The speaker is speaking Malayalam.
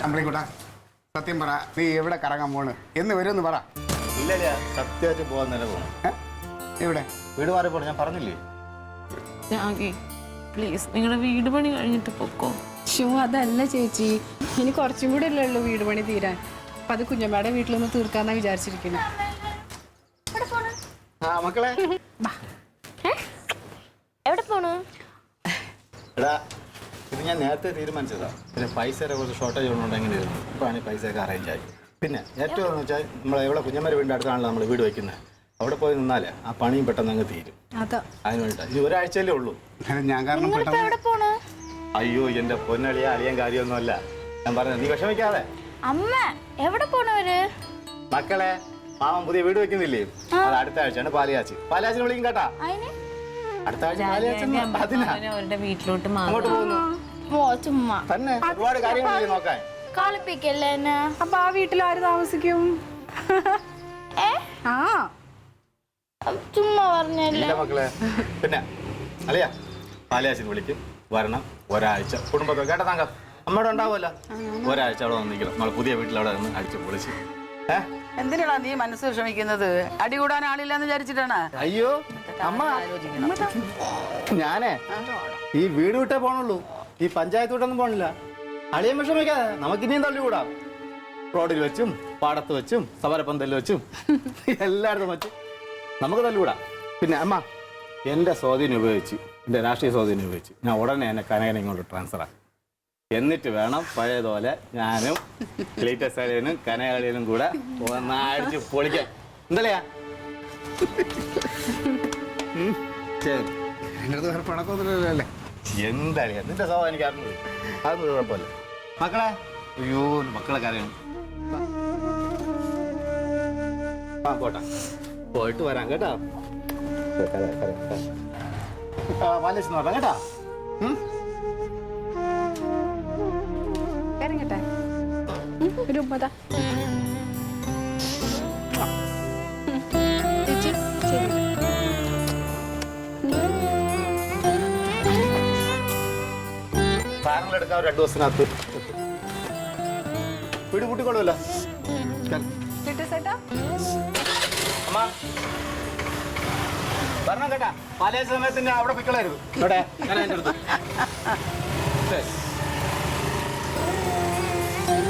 അമ്പളിക്കൂട്ടാ സത്യം പറ, നീ എവിടെ കറങ്ങാൻ പോണ്? എന്ന് വരുമെന്ന് പറ. ഇല്ല സത്യമായിട്ട് പോകാൻ തന്നെ പോകണം. എവിടെ? വീട് മാറി പോണം, ഞാൻ പറഞ്ഞില്ലേ. പ്ലീസ് നിങ്ങളുടെ വീട് പണി കഴിഞ്ഞിട്ട് പൊക്കോ. അതല്ല ചേച്ചി, ഇനി കുറച്ചും കൂടെ അല്ലേ ഉള്ളൂ വീട് പണി തീരാൻ. അപ്പൊ അത് കുഞ്ഞമ്മയുടെ വീട്ടിലൊന്ന് തീർക്കാന്നാ വിചാരിച്ചിരിക്കുന്നത്. മക്കളെ എവിടെ പോണു? എടാ ഇത് ഞാൻ നേരത്തെ തീരുമാനിച്ചതാ. പിന്നെ പൈസയുടെ കുറച്ച് ഷോർട്ടേജ് ഉണ്ടെങ്കിൽ ഇപ്പോഴാണ് പൈസയൊക്കെ അറേഞ്ച് ആയി. പിന്നെ ഏറ്റവും എന്ന് വെച്ചാൽ നമ്മൾ എവിടെ കുഞ്ഞമ്മയുടെ വീടിൻ്റെ അടുത്താണല്ലോ നമ്മൾ വീട് വെക്കുന്നത്. അവിടെ പോയി നിന്നാലേ ആ പണിയും പെട്ടെന്ന് അങ്ങ് തീരും. അതിന് വേണ്ടിട്ടാ. ഇനി ഒരാഴ്ചയല്ലേ ഉള്ളൂ. ഞാൻ കാരണം അയ്യോ എന്റെ പൊന്നളിയ അളിയൻ കാര്യമൊന്നുമല്ല ഞാൻ പറഞ്ഞത്. നീ വിഷമിക്കാതെ. അമ്മ എവിടെ പോണവര്? മക്കളെ മാമൻ പുതിയ വീട് വെക്കുന്നില്ലേ, അത് അടുത്ത ആഴ്ചയാണ്. പാലിയാച്ചിനെ വിളിക്കും കേട്ടാ. അടുത്ത ആഴ്ച അവരുടെ വീട്ടിലോട്ട് അങ്ങോട്ട് പോകുന്നു. ചുമ്മാ തന്നെ ഒരുപാട് കാര്യങ്ങളില്ലേ നോക്കാൻ. കളിപ്പിക്കല്ലേ എന്നെ. അപ്പൊ ആ വീട്ടിൽ ആര് താമസിക്കും? ചുമ്മാ പറഞ്ഞല്ലേ മക്കളെ. പിന്നെ അളിയ പാലിയാച്ചിന് വിളിക്കും, വരണം. ഒരാഴ്ച കുടുംബത്തെ കേട്ടാ താങ്കൾ അമ്മയുടെ ഉണ്ടാവുമല്ലോ. ഒരാഴ്ച അവിടെ വന്നിരിക്കണം. നമ്മൾ പുതിയ വീട്ടിൽ അവിടെ നിന്ന് അടിച്ച് പൊളിച്ച്. എന്തിനാ നീ മനസ്സ് വിഷമിക്കുന്നത്? അടി കൂടാൻ ആളില്ലെന്ന് വിചാരിച്ചിട്ടാണ്. അയ്യോ അമ്മ, ഞാനേ ഈ വീട് വിട്ടേ പോണുള്ളൂ, ഈ പഞ്ചായത്ത് വിട്ടൊന്നും പോണില്ല. അളിയൻ വിഷമിക്കാതെ, നമുക്കിനിയും തള്ളികൂടാം. റോഡിൽ വെച്ചും പാടത്ത് വെച്ചും സമരപ്പന്തലിൽ വെച്ചും എല്ലായിടത്തും വെച്ചും നമുക്ക് തല്ലുകൂടാം. പിന്നെ അമ്മ എൻ്റെ സ്വാധീനം ഉപയോഗിച്ച്, എൻ്റെ രാഷ്ട്രീയ സ്വാധീനം ഉപയോഗിച്ച് ഞാൻ ഉടനെ എന്നെ കനകനെ ഇങ്ങോട്ട് ട്രാൻസ്ഫറാണ്. എന്നിട്ട് വേണം പഴയതുപോലെ ഞാനും ക്ലീറ്റസ് അളിയനും കനകളിയനും കൂടെ ഒന്നടിച്ച് പൊളിക്കാൻ. എന്തല്ലയാ? എന്താളിയാ നിന്റെ സ്വഭാവം എനിക്ക് അറിഞ്ഞു. അതൊന്നും കുഴപ്പമില്ല മക്കളെ. അയ്യോ മക്കളെ കാര്യമാണ്. പോട്ടെ, പോയിട്ട് വരാം കേട്ടോ. പാലിച്ച് നോക്കാം കേട്ടോ. ഇറങ്ങട്ടെ ഒരു ഉമ്മതാ ചേച്ചി. ശരി സാധനങ്ങളെടുക്കാൻ 2 ദിവസത്തിനകത്ത് വീട് കൂട്ടിക്കൊള്ളുമല്ലോ. അമ്മ വരണം കേട്ടാ. പല സമയത്തിന്റെ അവിടെ പിക്കളായിരുന്നു ഇവിടെ.